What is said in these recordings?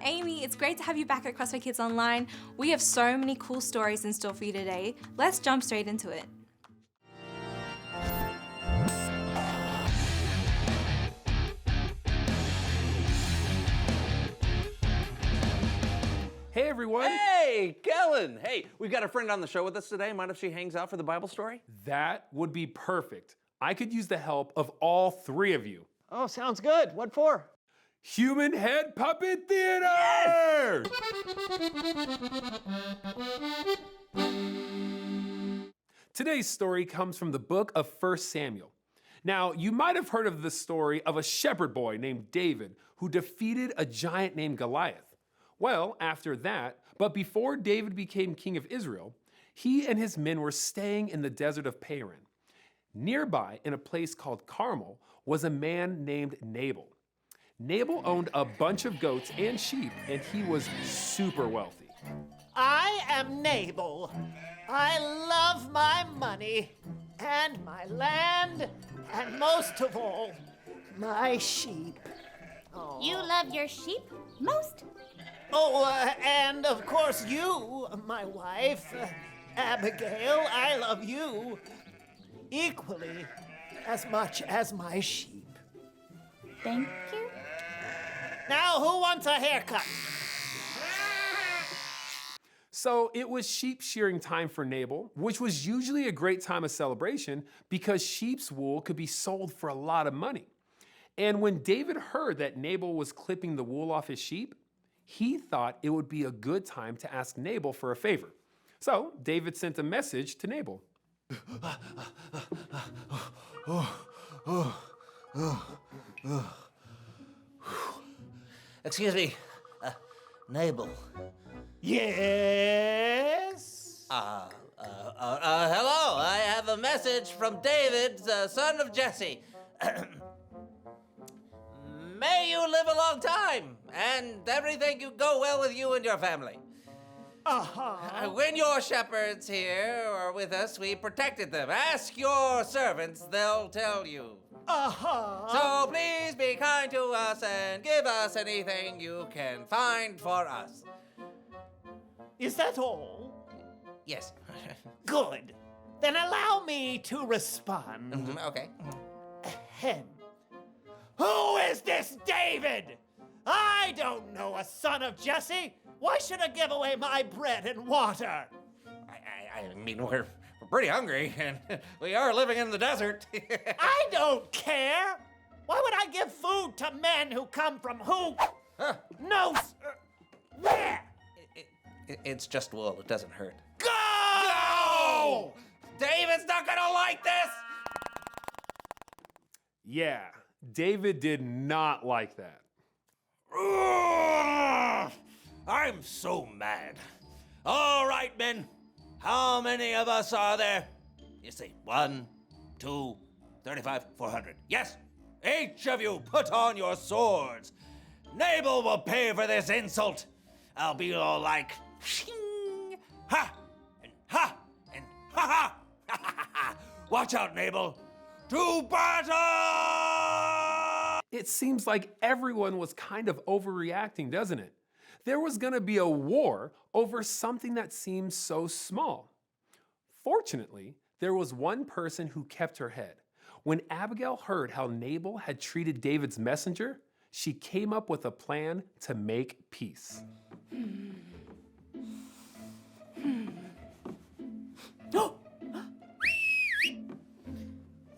Amy. It's great to have you back at Crossway Kids Online. We have so many cool stories in store for you today. Let's jump straight into it. Hey, everyone. Hey, Kellen. Hey, we've got a friend on the show with us today. Mind if she hangs out for the Bible story? That would be perfect. I could use the help of all three of you. Oh, sounds good. What for? Human Head Puppet Theater! Today's story comes from the book of 1 Samuel. Now, you might have heard of the story of a shepherd boy named David who defeated a giant named Goliath. Well, after that, but before David became king of Israel, he and his men were staying in the desert of Paran. Nearby, in a place called Carmel, was a man named Nabal. Nabal owned a bunch of goats and sheep, and he was super wealthy. I am Nabal. I love my money and my land and most of all, my sheep. Oh. You love your sheep most? Oh, and of course you, my wife, Abigail, I love you equally as much as my sheep. Thank you. Now, who wants a haircut? So it was sheep shearing time for Nabal, which was usually a great time of celebration because sheep's wool could be sold for a lot of money. And when David heard that Nabal was clipping the wool off his sheep, he thought it would be a good time to ask Nabal for a favor. So David sent a message to Nabal. Excuse me, Nabal. Yes? Hello, I have a message from David, son of Jesse. May you live a long time, and everything you go well with you and your family. When your shepherds here are with us, we protected them. Ask your servants, they'll tell you. So please be kind to us and give us anything you can find for us. Is that all? Yes. Good. Then allow me to respond. Okay. Ahem. Who is this David? I don't know a son of Jesse. Why should I give away my bread and water? I mean, we're pretty hungry, and we are living in the desert. I don't care. Why would I give food to men who come from who? Where? It's just wool. It doesn't hurt. Go! David's not gonna like this! Yeah, David did not like that. I'm so mad. All right, men. How many of us are there? You see, 1, 2, 35, 400. Yes, each of you put on your swords. Nabal will pay for this insult. I'll be all like, shing, ha, and ha, and ha ha. Watch out, Nabal. To battle! It seems like everyone was kind of overreacting, doesn't it? There was going to be a war over something that seems so small. Fortunately, there was one person who kept her head. When Abigail heard how Nabal had treated David's messenger, she came up with a plan to make peace.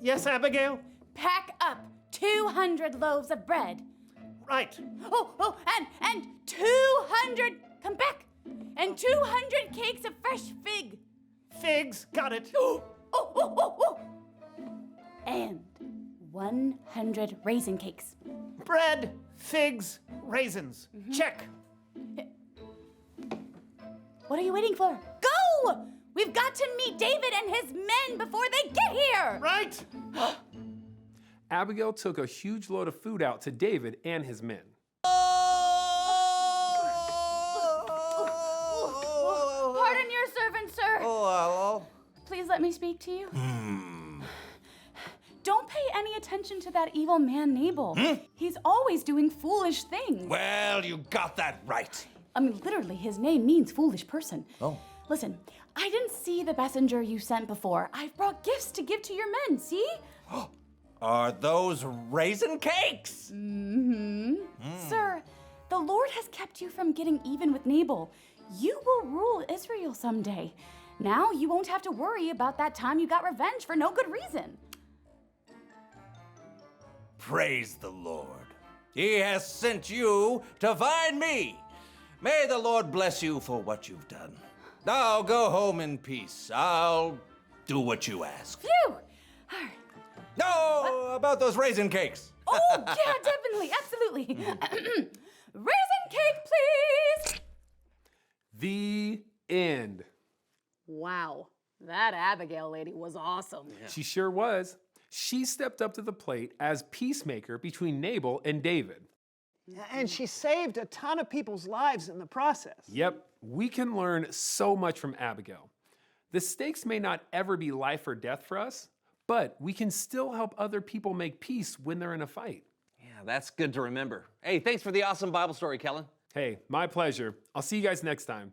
Yes, Abigail? Pack up 200 loaves of bread. Right. And 200, come back, and 200 cakes of fresh fig. Figs, got it. And 100 raisin cakes. Bread, figs, raisins. Check. What are you waiting for? Go! We've got to meet David and his men before they get here! Right. Abigail took a huge load of food out to David and his men. Pardon your servant, sir. Oh, hello. Please let me speak to you. Don't pay any attention to that evil man Nabal. He's always doing foolish things. Well, you got that right. I mean, literally, his name means foolish person. Oh. Listen, I didn't see the messenger you sent before. I've brought gifts to give to your men, see? Are those raisin cakes? Sir, the Lord has kept you from getting even with Nabal. You will rule Israel someday. Now you won't have to worry about that time you got revenge for no good reason. Praise the Lord. He has sent you to find me. May the Lord bless you for what you've done. Now go home in peace. I'll do what you ask. Phew! All right. No, about those raisin cakes. Oh, yeah, definitely, absolutely. Raisin cake, please! The end. Wow, that Abigail lady was awesome. She sure was. She stepped up to the plate as peacemaker between Nabal and David. And she saved a ton of people's lives in the process. Yep, we can learn so much from Abigail. The stakes may not ever be life or death for us, but we can still help other people make peace when they're in a fight. Yeah, that's good to remember. Hey, thanks for the awesome Bible story, Kellen. Hey, my pleasure. I'll see you guys next time.